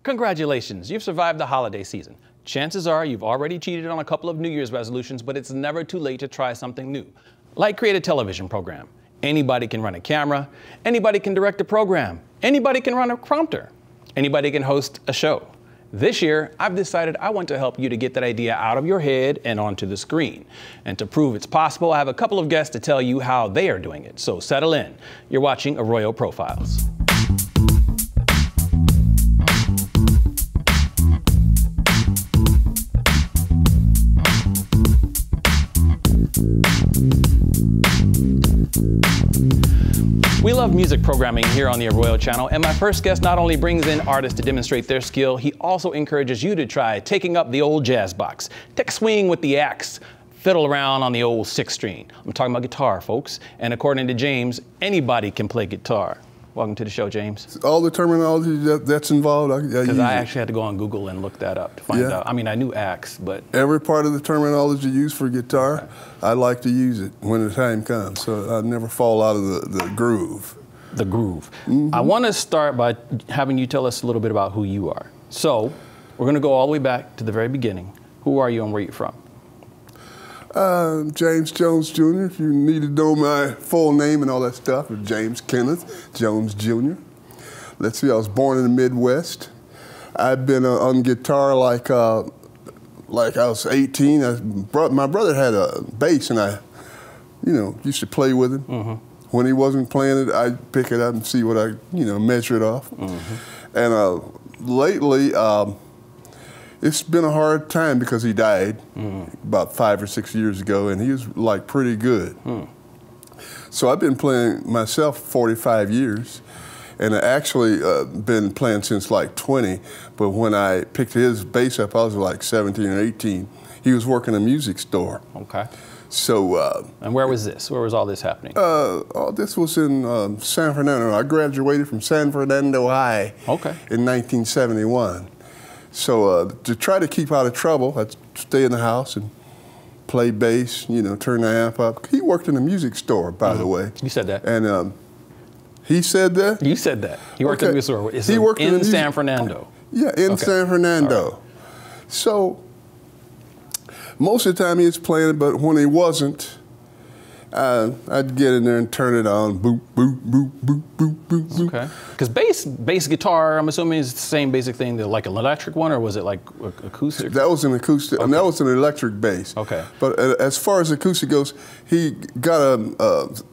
Congratulations, you've survived the holiday season. Chances are you've already cheated on a couple of New Year's resolutions, but it's never too late to try something new. Like create a television program. Anybody can run a camera, anybody can direct a program, anybody can run a prompter, anybody can host a show. This year, I've decided I want to help you to get that idea out of your head and onto the screen. And to prove it's possible, I have a couple of guests to tell you how they are doing it. So settle in. You're watching Arroyo Profiles. We love music programming here on the Arroyo channel, and my first guest not only brings in artists to demonstrate their skill, he also encourages you to try taking up the old jazz box. Take a swing with the axe, fiddle around on the old sixth string. I'm talking about guitar, folks, and according to James, anybody can play guitar. Welcome to the show, James. All the terminology that's involved, because I actually had to go on Google and look that up to find out. I mean, I knew axe, but every part of the terminology used for guitar, I like to use it when the time comes, so I never fall out of the groove. The groove. I want to start by having you tell us a little bit about who you are. So, we're going to go all the way back to the very beginning. Who are you and where are you from? James Jones Jr., if you need to know my full name and all that stuff, James Kenneth Jones Jr. Let's see, I was born in the Midwest. I've been on guitar like I was 18. My brother had a bass and I, used to play with him. When he wasn't playing it, I'd pick it up and see what I, measure it off. And lately, it's been a hard time because he died about 5 or 6 years ago, and he was like pretty good. So I've been playing myself 45 years, and I actually been playing since like 20. But when I picked his bass up, I was like 17 or 18. He was working a music store. Okay. So. And where was this? Where was all this happening? All this was in San Fernando. I graduated from San Fernando High in 1971. So to try to keep out of trouble, I'd stay in the house and play bass, turn the amp up. He worked in a music store, by the way. You said that. And he said that? You said that. He worked in a music store. He worked in San Fernando. Yeah, in San Fernando. Right. So most of the time he was playing it, but when he wasn't, I'd get in there and turn it on, boop, boop, boop, boop, boop, boop, boop. Okay. Because bass guitar, I'm assuming is the same basic thing, like an electric one, or was it like acoustic? That was an acoustic, and that was an electric bass. Okay. But as far as acoustic goes, he got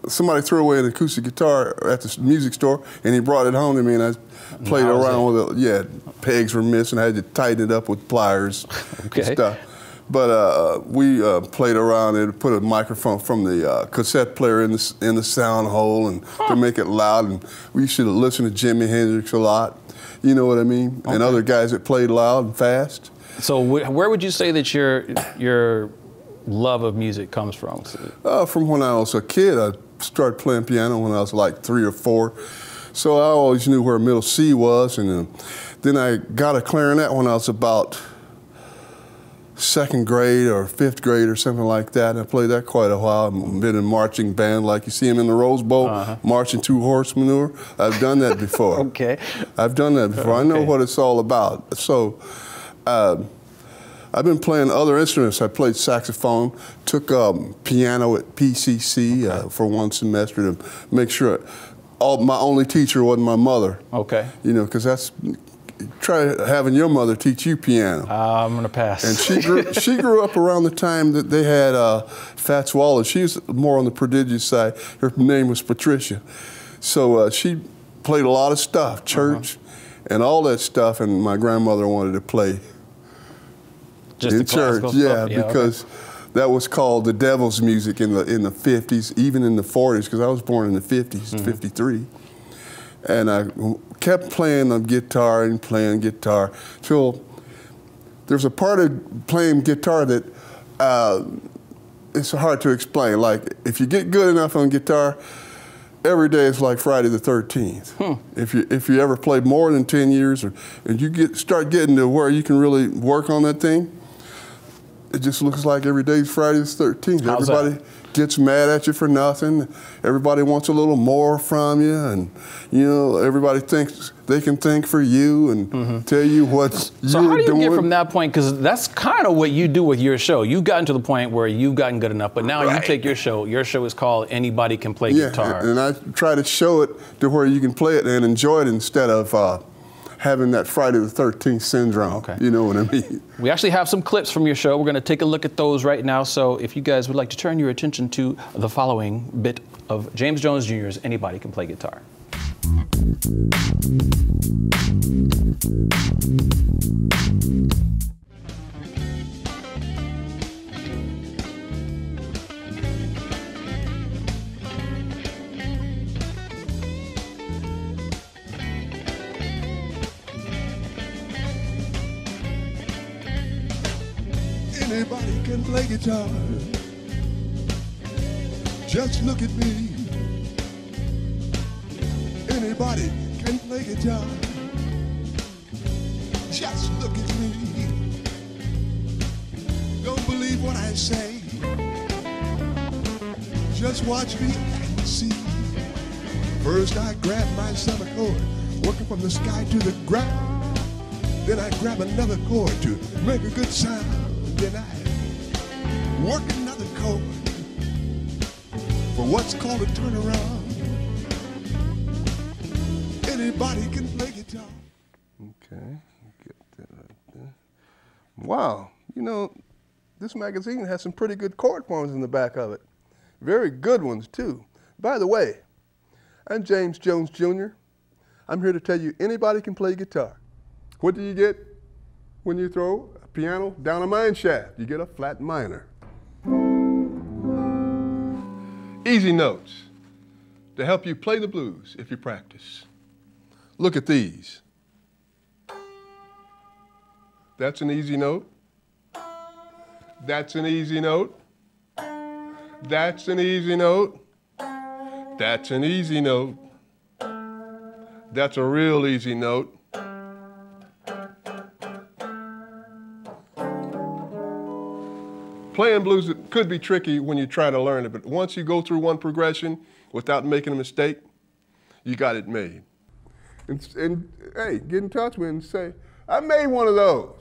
somebody threw away an acoustic guitar at the music store, and he brought it home to me, and I played around with it. Pegs were missing, I had to tighten it up with pliers and stuff. But we played around and put a microphone from the cassette player in the sound hole and to make it loud. And we used to listen to Jimi Hendrix a lot. You know what I mean? And other guys that played loud and fast. So where would you say that your love of music comes from? From when I was a kid. I started playing piano when I was like 3 or 4. So I always knew where middle C was. And then I got a clarinet when I was about 2nd grade or 5th grade or something like that. And I played that quite a while. I've been in marching band, like you see him in the Rose Bowl, marching 2-horse manure. I've done that before. I've done that before. I know what it's all about. So I've been playing other instruments. I played saxophone, took piano at PCC for 1 semester to make sure my only teacher wasn't my mother. Because that's, try having your mother teach you piano. I'm gonna pass. And she grew up around the time that they had Fats Waller. She's more on the prodigious side. Her name was Patricia. So she played a lot of stuff, church, and all that stuff. And my grandmother wanted to play in church, because that was called the devil's music in the 50s, even in the 40s, because I was born in the 50s, 53. And I kept playing the guitar and playing guitar till there's a part of playing guitar that it's hard to explain. Like, if you get good enough on guitar, every day is like Friday the 13th. If you ever play more than 10 years, and you start getting to where you can really work on that thing, it just looks like every day's Friday the 13th. How's Everybody that? gets mad at you for nothing. Everybody wants a little more from you, and you know, everybody thinks they can think for you and tell you what So you're how do you doing. get from that point? Because that's kind of what you do with your show. You've gotten to the point where you've gotten good enough, but now you take your show. Your show is called Anybody Can Play Guitar. And I try to show it to where you can play it and enjoy it instead of having that Friday the 13th syndrome. Okay. You know what I mean? We actually have some clips from your show. We're going to take a look at those right now. So if you guys would like to turn your attention to the following bit of James Jones Jr.'s Anybody Can Play Guitar. Anybody can play guitar. Just look at me. Anybody can play guitar. Just look at me. Don't believe what I say. Just watch me and see. First I grab myself a chord, working from the sky to the ground. Then I grab another chord to make a good sound. Then I work another chord for what's called a turnaround. Anybody can play guitar. Okay, get that right there. Wow, you know, this magazine has some pretty good chord forms in the back of it. Very good ones, too. By the way, I'm James Jones Jr. I'm here to tell you anybody can play guitar. What do you get when you throw a piano down a mine shaft? You get a flat minor. Easy notes to help you play the blues if you practice. Look at these. That's an easy note. That's an easy note. That's an easy note. That's an easy note. That's a real easy note. Playing blues could be tricky when you try to learn it, but once you go through one progression without making a mistake, you got it made. And hey, get in touch with me and say, I made one of those.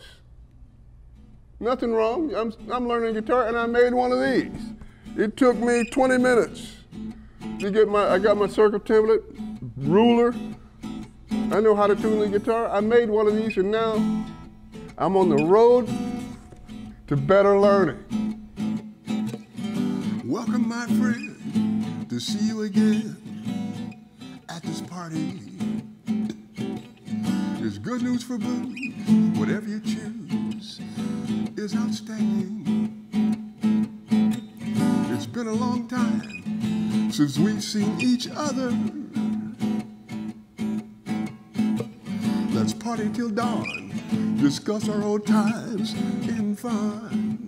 Nothing wrong. I'm learning guitar and I made one of these. It took me 20 minutes to get I got my circle template, ruler. I know how to tune the guitar. I made one of these and now I'm on the road to better learning. Welcome, my friend, to see you again at this party. There's good news for blues. Whatever you choose is outstanding. It's been a long time since we've seen each other. Let's party till dawn, discuss our old times in fun.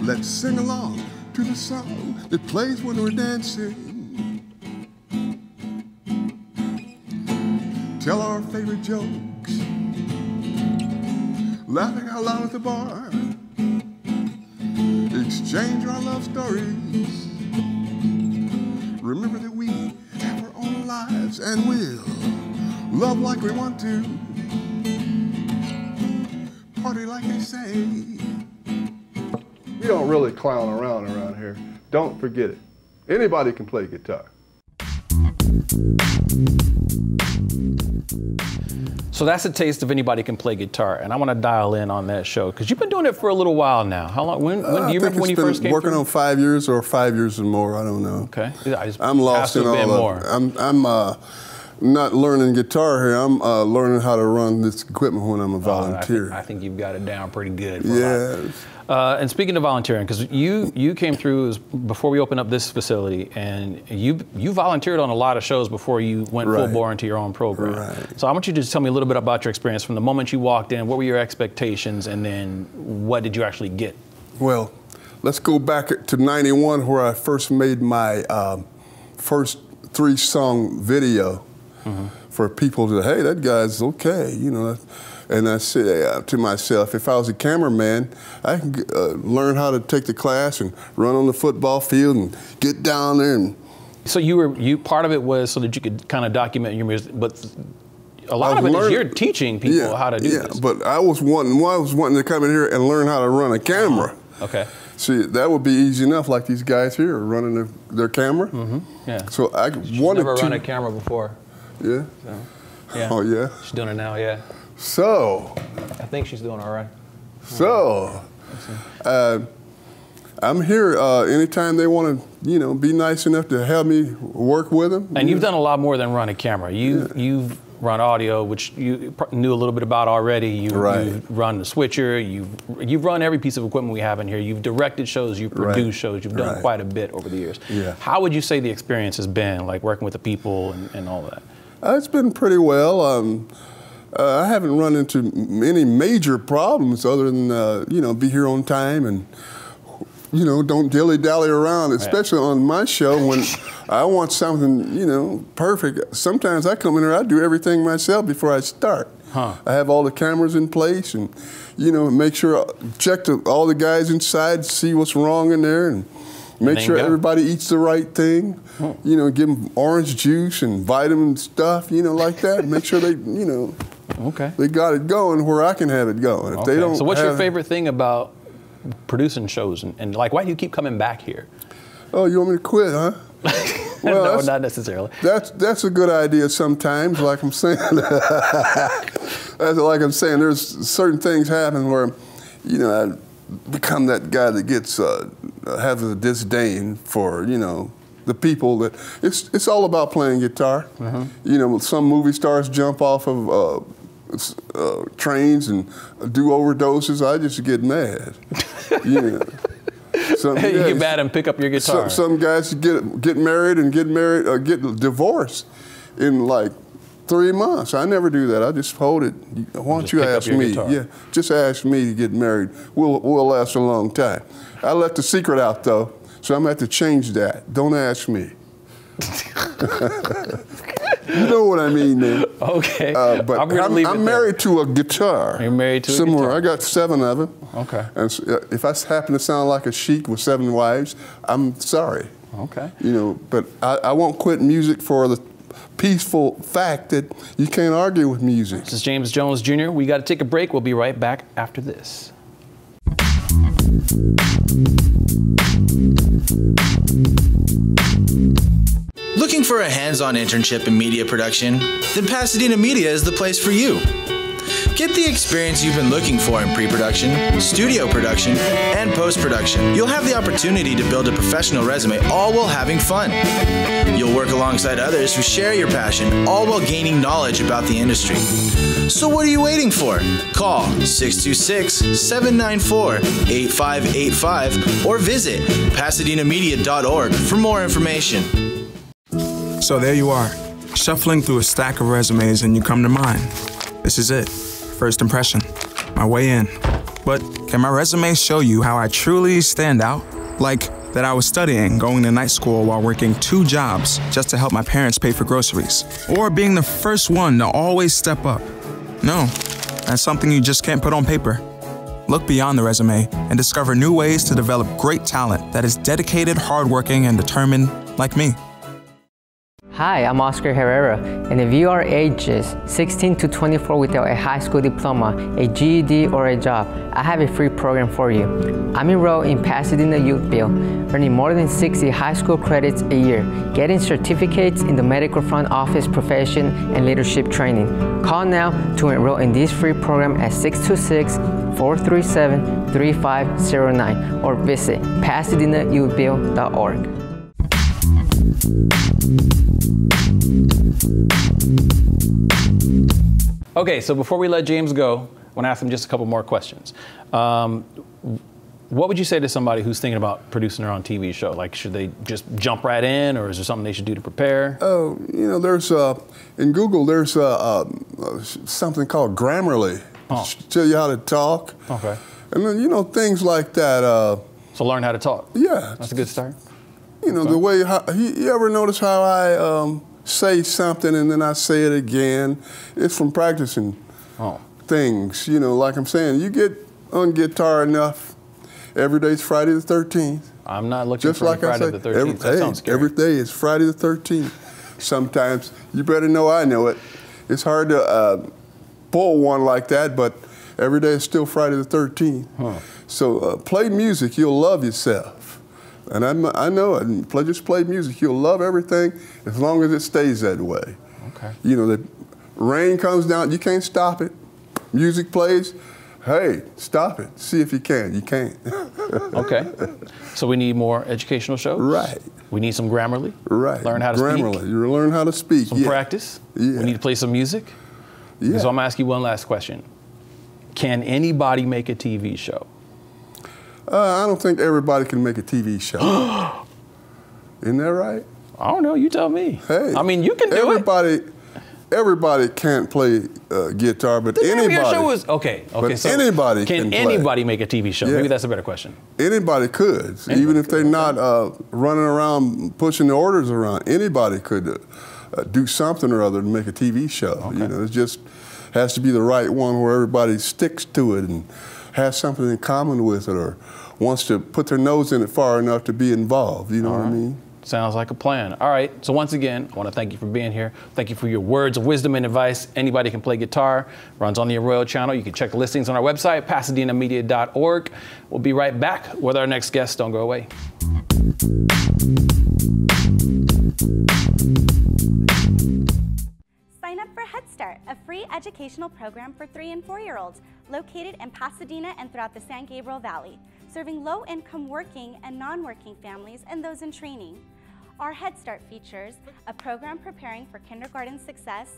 Let's sing along to the song that plays when we're dancing. Tell our favorite jokes, laughing out loud at the bar. Exchange our love stories. Remember that we have our own lives and we'll love like we want to. Party like they say. We don't really clown around here. Don't forget it. Anybody can play guitar. So that's a taste of Anybody Can Play Guitar, and I want to dial in on that show because you've been doing it for a little while now. How long? When do you remember when you first came? Working on 5 years or 5 years and more. I don't know. Okay, I'm lost in all of it. I'm not learning guitar here. I'm learning how to run this equipment when I'm a volunteer. I think you've got it down pretty good. Yes. And speaking of volunteering, because you came through before we opened up this facility, and you volunteered on a lot of shows before you went full bore into your own program. Right. So I want you to just tell me a little bit about your experience from the moment you walked in. What were your expectations, and then what did you actually get? Well, let's go back to '91 where I first made my first 3-song video for people to, hey, that guy's okay, you know. And I said to myself, if I was a cameraman, I can learn how to take the class and run on the football field and get down there. And so part of it was so that you could kind of document your music, but a lot of it is you're teaching people how to do this. Yeah, but I was wanting to come in here and learn how to run a camera. Okay. See, that would be easy enough, like these guys here are running their camera. Mm-hmm. Yeah. So I wanted to. Never run a camera before. Yeah. So, yeah. Oh yeah. She's doing it now. Yeah. So. I think she's doing all right. So. I'm here anytime they want to, be nice enough to have me work with them. And you've done a lot more than run a camera. You've run audio, which you knew a little bit about already. You've run the switcher. You've run every piece of equipment we have in here. You've directed shows. You've produced shows. You've done quite a bit over the years. Yeah. How would you say the experience has been, like working with the people and all that? It's been pretty well. I haven't run into any major problems other than be here on time and don't dilly-dally around, especially on my show when I want something, perfect. Sometimes I come in here, I do everything myself before I start. I have all the cameras in place and, make sure, check all the guys inside, see what's wrong in there and make sure everybody eats the right thing. Give them orange juice and vitamin stuff, like that. Make sure they, they got it going where I can have it going. If they don't so what's your favorite thing about producing shows and like why do you keep coming back here? Oh, you want me to quit, huh? Well, no, not necessarily. That's a good idea sometimes, like I'm saying. There's certain things happen where, I become that guy that gets has a disdain for, the people that it's all about playing guitar. Some movie stars jump off of trains and do overdoses. I just get mad. You get mad and pick up your guitar. Some guys get married and get divorced in like 3 months. I never do that. I just hold it. Why don't you ask me? Yeah, just ask me to get married. We'll last a long time. I let the secret out though, so I'm gonna have to change that. Don't ask me. You know what I mean, man. Okay. But I'm married to a guitar. You're married to a guitar. I got 7 of them. Okay. And so, if I happen to sound like a sheik with 7 wives, I'm sorry. Okay. But I won't quit music for the peaceful fact that you can't argue with music. This is James Jones Jr. We got to take a break. We'll be right back after this. Looking for a hands-on internship in media production? Then Pasadena Media is the place for you. Get the experience you've been looking for in pre-production, studio production, and post-production. You'll have the opportunity to build a professional resume, all while having fun. You'll work alongside others who share your passion, all while gaining knowledge about the industry. So what are you waiting for? Call 626-794-8585 or visit PasadenaMedia.org for more information. So there you are, shuffling through a stack of resumes and you come to mine. This is it, first impression, my way in. But can my resume show you how I truly stand out? Like that I was studying, going to night school while working 2 jobs just to help my parents pay for groceries. Or being the first one to always step up. No, that's something you just can't put on paper. Look beyond the resume and discover new ways to develop great talent that is dedicated, hardworking, and determined like me. Hi, I'm Oscar Herrera, and if you are ages 16 to 24 without a high school diploma, a GED, or a job, I have a free program for you. I'm enrolled in Pasadena Youth Build, earning more than 60 high school credits a year, getting certificates in the medical front office profession and leadership training. Call now to enroll in this free program at 626-437-3509 or visit PasadenaYouthBuild.org. Okay, so before we let James go, I want to ask him just a couple more questions. What would you say to somebody who's thinking about producing their own TV show? Like, should they just jump right in, or is there something they should do to prepare? Oh, there's in Google there's something called Grammarly. Tell you how to talk. Okay. And then things like that. So learn how to talk. Yeah, that's a good start. The way you ever notice how I say something and then I say it again? It's from practicing things. You know, like I'm saying, you get on guitar enough, every day's Friday the 13th. I'm not looking Just for like Friday I say, the 13th. That sounds scary. every day is Friday the 13th. Sometimes, you better know I know it. It's hard to pull one like that, but every day is still Friday the 13th. Huh. So play music, you'll love yourself. And I know it. Just play music, you'll love everything as long as it stays that way. Okay. You know, the rain comes down, you can't stop it. Music plays, hey, stop it. See if you can. You can't. Okay. So we need more educational shows? Right. We need some Grammarly? Right. Learn how to speak? Grammarly. You learn how to speak. Some practice? Yeah. We need to play some music? Yeah. So I'm going to ask you one last question. Can anybody make a TV show? I don't think everybody can make a TV show. Isn't that right? I don't know. You tell me. Hey. I mean, you can do it. Everybody can't play guitar, but anybody. Your show is, okay. But so anybody can play. anybody make a TV show? Yeah. Maybe that's a better question. Anybody could, even if they're not running around pushing the orders around. Anybody could do something or other to make a TV show. Okay. You know, it just has to be the right one where everybody sticks to it and has something in common with it, or wants to put their nose in it far enough to be involved. You know what I mean? Sounds like a plan. All right, so once again, I want to thank you for being here. Thank you for your words of wisdom and advice. Anybody can play guitar, runs on the Arroyo channel. You can check the listings on our website, pasadenamedia.org. We'll be right back with our next guest. Don't go away. Sign up for Head Start, a free educational program for 3- and 4-year-olds located in Pasadena and throughout the San Gabriel Valley, serving low-income working and non-working families and those in training. Our Head Start features a program preparing for kindergarten success,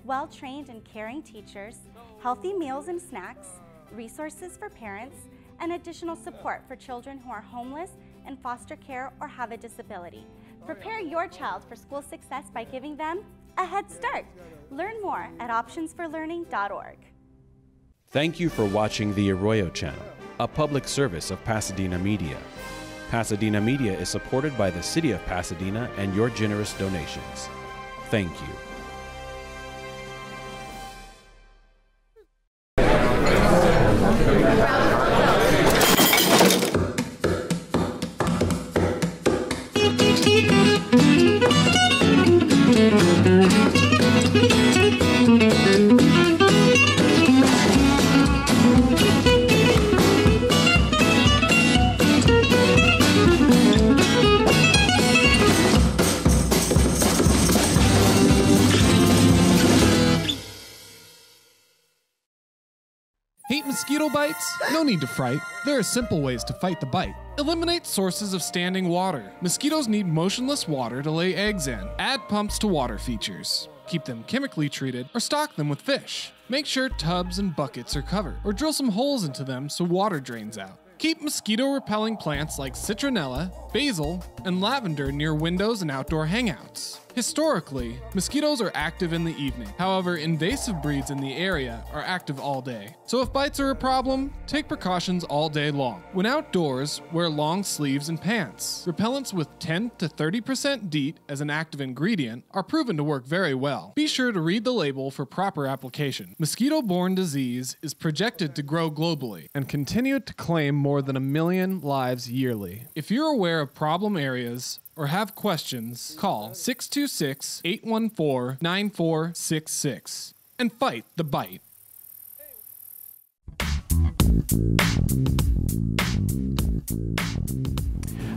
well-trained and caring teachers, healthy meals and snacks, resources for parents, and additional support for children who are homeless, in foster care, or have a disability. Prepare your child for school success by giving them a head start. Learn more at optionsforlearning.org. Thank you for watching the Arroyo Channel, a public service of Pasadena Media. Pasadena Media is supported by the City of Pasadena and your generous donations. Thank you. Hate mosquito bites? No need to fright. There are simple ways to fight the bite. Eliminate sources of standing water. Mosquitoes need motionless water to lay eggs in. Add pumps to water features. Keep them chemically treated or stock them with fish. Make sure tubs and buckets are covered or drill some holes into them so water drains out. Keep mosquito-repelling plants like citronella, basil, and lavender near windows and outdoor hangouts. Historically, mosquitoes are active in the evening. However, invasive breeds in the area are active all day. So if bites are a problem, take precautions all day long. When outdoors, wear long sleeves and pants. Repellents with 10 to 30% DEET as an active ingredient are proven to work very well. Be sure to read the label for proper application. Mosquito-borne disease is projected to grow globally and continue to claim more than 1 million lives yearly. If you're aware of problem areas or have questions, call 626-814-9466 and fight the bite.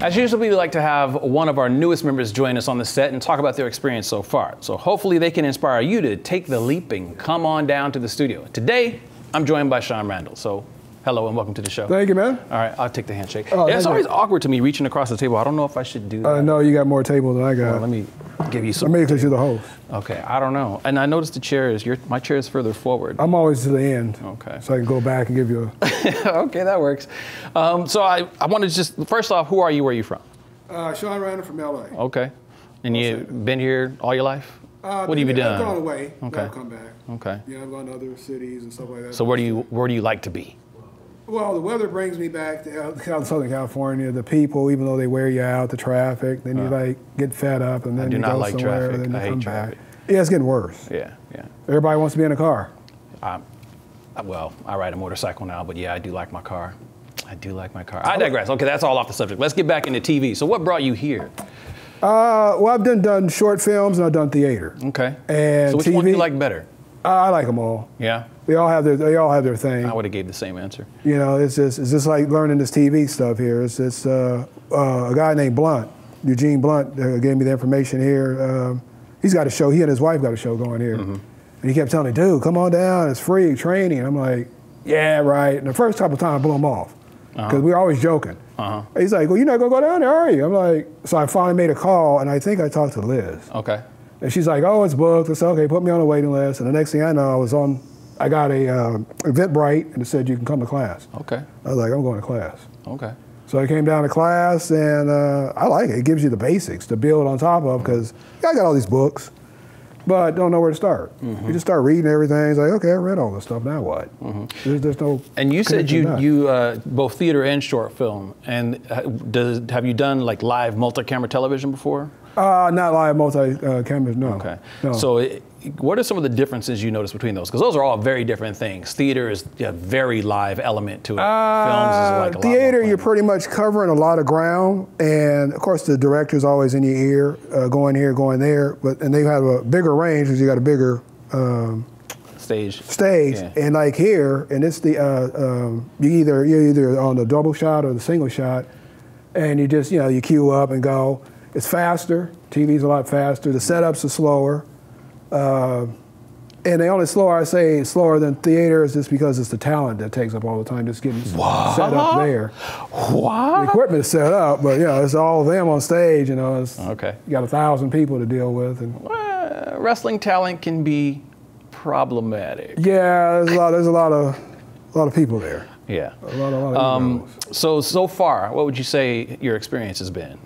As usual, we like to have one of our newest members join us on the set and talk about their experience so far. So hopefully they can inspire you to take the leap and come on down to the studio. Today, I'm joined by Sean Randle. So hello and welcome to the show. Thank you, man. All right, I'll take the handshake. Oh, yeah, it's always awkward to me reaching across the table. I don't know if I should do that. No, you got more table than I got. Well, let me give you some. I'm basically to the host. Okay, I don't know. And I noticed the chair is, my chair is further forward. I'm always to the end. Okay. So I can go back and give you a... Okay, that works. So I want to just, first off, who are you, where are you from? Sean Randle from LA. Okay. And you've been here all your life? What have you done? I've gone away. Okay. I've come back. Okay. Yeah, I've gone to other cities and stuff like that. So where do you like to be? Well, the weather brings me back to Southern California. The people, even though they wear you out, the traffic, then you get fed up, and then you go somewhere, and then you come back. Yeah, it's getting worse. Yeah, yeah. Everybody wants to be in a car. well, I ride a motorcycle now, but yeah, I do like my car. I do like my car. I digress. Okay, that's all off the subject. Let's get back into TV. So what brought you here? Well, I've done short films and I've done theater. Okay. And so which TV, one do you like better? I like them all. Yeah. They all have their thing. I would have gave the same answer. You know, it's just like learning this TV stuff here. It's a guy named Blunt, Eugene Blunt, gave me the information here. He's got a show. He and his wife got a show going here. And he kept telling me, dude, come on down. It's free training. And I'm like, yeah, right. And the first couple of times I blew him off because we were always joking. He's like, well, you're not going to go down there, are you? I'm like, so I finally made a call, and I think I talked to Liz. Okay. And she's like, oh, it's booked. I said, okay, put me on the waiting list. And the next thing I know, I got a Eventbrite, and it said you can come to class. Okay. I was like, I'm going to class. Okay. So I came down to class, and I like it. It gives you the basics to build on top of, because I got all these books, but don't know where to start. You just start reading everything. It's like, okay, I read all this stuff. Now what? There's no. And you said you both theater and short film. And have you done like live multi-camera television before? Not live multi-cameras, no. Okay. No. So what are some of the differences you notice between those? Because those are all very different things. Theater is a very live element to it. Films is like a lot theater, more you're pretty much covering a lot of ground, and of course the director's always in your ear, going here, going there. And they have a bigger range because you got a bigger stage. Yeah. And like here, and it's you're either on the double shot or the single shot, and you just you queue up and go. It's faster. TV's a lot faster. The setups are slower. And the only slower I say slower than theater is just because it's the talent that takes up all the time, just getting set up there. What? The equipment is set up, but it's all of them on stage. It's, okay. You got 1,000 people to deal with. And wrestling talent can be problematic. Yeah, there's a lot of people there. Yeah. A lot of so far, what would you say your experience has been?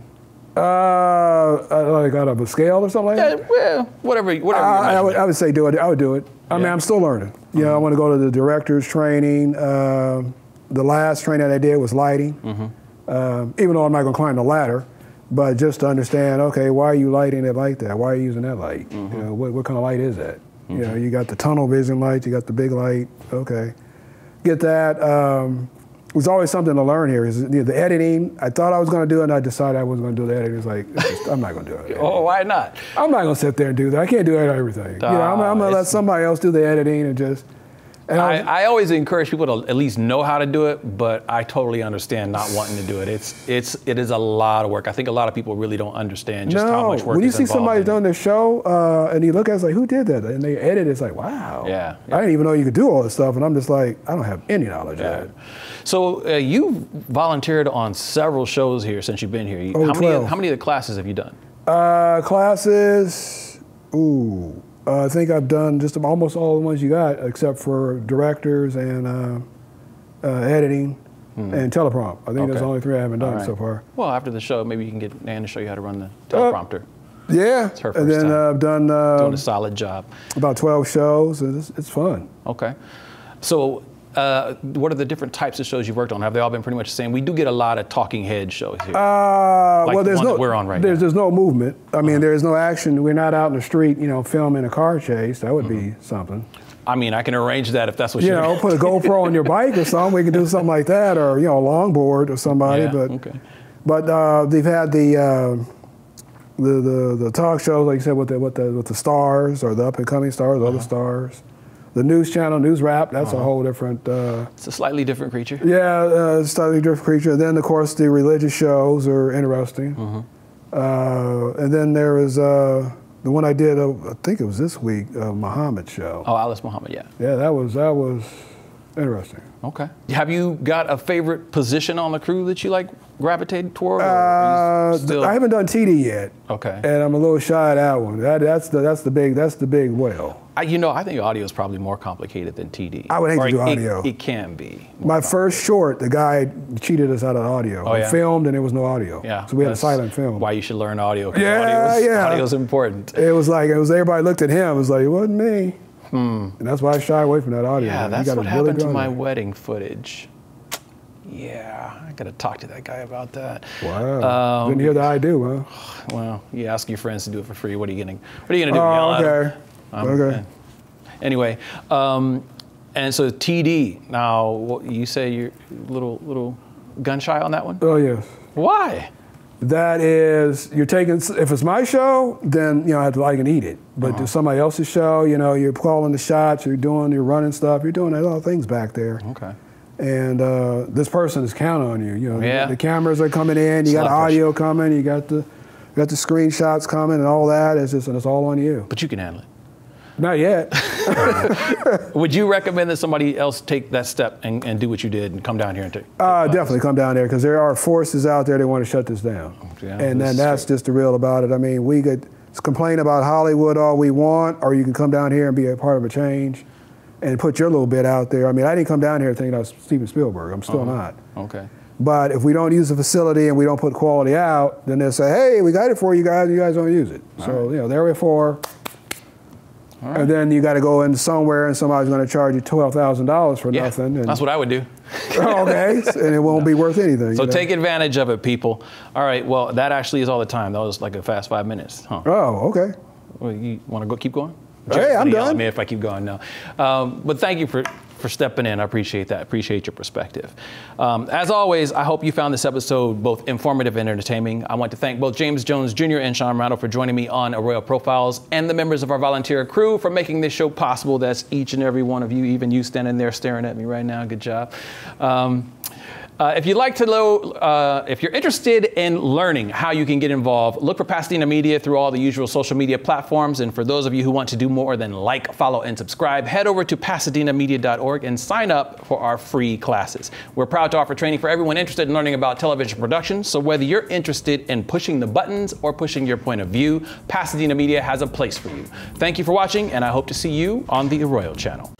Like out of a scale or something like that? Yeah, well, whatever I would say do it. I would do it. I mean, I'm still learning. I want to go to the director's training. The last training I did was lighting. Even though I'm not going to climb the ladder, but just to understand, okay, why are you lighting it like that? Why are you using that light? What kind of light is that? You got the tunnel vision light, you got the big light. Okay, get that. There's always something to learn here. The editing, I thought I was going to do it, and I decided I wasn't going to do the editing. It's like, I'm not going to do it. Oh, why not? I'm not going to sit there and do that. I can't do everything. I'm going to let somebody else do the editing and just. And I always encourage people to at least know how to do it, but I totally understand not wanting to do it. It is a lot of work. I think a lot of people really don't understand just how much work when you is see involved somebody in doing their show and you look at it, it's like, who did that? And they edit it, it's like, wow. Yeah. I didn't even know you could do all this stuff, and I'm just like, I don't have any knowledge of it. So you volunteered on several shows here since you've been here. How many of the classes have you done? Classes, I think I've done just almost all the ones you got, except for directors and editing and teleprompt. I think that's the only 3 I haven't done so far. Well, after the show, maybe you can get Nan to show you how to run the teleprompter. Yeah, it's her first and then time. I've done doing a solid job. About 12 shows, and it's fun. Okay, so what are the different types of shows you've worked on? Have they all been pretty much the same? We do get a lot of talking head shows here. Well, there's no. We're on right now. There's no movement. I mean, there's no action. We're not out in the street, filming a car chase. That would be something. I mean, I can arrange that if that's what you put a GoPro on your bike or something. We can do something like that, or a longboard or somebody. Yeah, but they've had the talk shows, like you said, with the stars or the up and coming stars, other stars. The news channel, News Wrap, that's a whole different... it's a slightly different creature. Yeah, it's a slightly different creature. Then, of course, the religious shows are interesting. And then there is the one I did, I think it was this week, Muhammad show. Oh, Alice Muhammad, yeah. Yeah, that was interesting. Okay. Have you got a favorite position on the crew that you gravitate toward? Or are you still... I haven't done TD yet. Okay. And I'm a little shy of that one. That's the big whale. I think audio is probably more complicated than TD. I would hate to do audio. It can be. My first short, the guy cheated us out of audio. Oh, yeah? We filmed and there was no audio. Yeah. So we had a silent film. Why you should learn audio. Yeah. Audio's important. It was everybody looked at him. It was like, it wasn't me. And that's why I shy away from that audio. Yeah, that's what happened to my wedding footage. Yeah, I got to talk to that guy about that. Wow. Didn't hear the I do, huh? Well, you ask your friends to do it for free. What are you gonna do? Oh, okay. Okay. Anyway, And so TD, now you say you're a little gun shy on that one? Oh, yes. Why? That is, you're taking, if it's my show, then, I can eat it. But to somebody else's show, you're calling the shots, you're running stuff, you're doing a lot of things back there. Okay. And this person is counting on you. Yeah. The cameras are coming in, you got audio coming, you got the screenshots coming and all that. It's it's all on you. But you can handle it. Not yet. Would you recommend that somebody else take that step and do what you did and come down here and take definitely come down there, because there are forces out there that want to shut this down. Yeah, and then that's just the real about it. I mean, we could complain about Hollywood all we want, or you can come down here and be a part of a change and put your little bit out there. I mean, I didn't come down here thinking I was Steven Spielberg. I'm still not. Okay. But if we don't use the facility and we don't put quality out, then they'll say, hey, we got it for you guys, and you guys don't use it. All so, right. Therefore, right. And then you got to go in somewhere and somebody's going to charge you $12,000 for nothing. And, that's what I would do. Okay, and it won't be worth anything. So take advantage of it, people. All right, well, that actually is all the time. That was like a fast 5 minutes, huh? Oh, okay. Well, you want to keep going? Hey, I'm done. Yell at me if I keep going, no. But thank you for stepping in. I appreciate that. Appreciate your perspective. As always, I hope you found this episode both informative and entertaining. I want to thank both James Jones Jr. and Sean Randle for joining me on Arroyo Profiles, and the members of our volunteer crew for making this show possible. That's each and every one of you, even you standing there staring at me right now. Good job. If you'd like to know, if you're interested in learning how you can get involved, look for Pasadena Media through all the usual social media platforms. And for those of you who want to do more than like, follow, and subscribe, head over to pasadenamedia.org and sign up for our free classes. We're proud to offer training for everyone interested in learning about television production. So whether you're interested in pushing the buttons or pushing your point of view, Pasadena Media has a place for you. Thank you for watching, and I hope to see you on the Arroyo channel.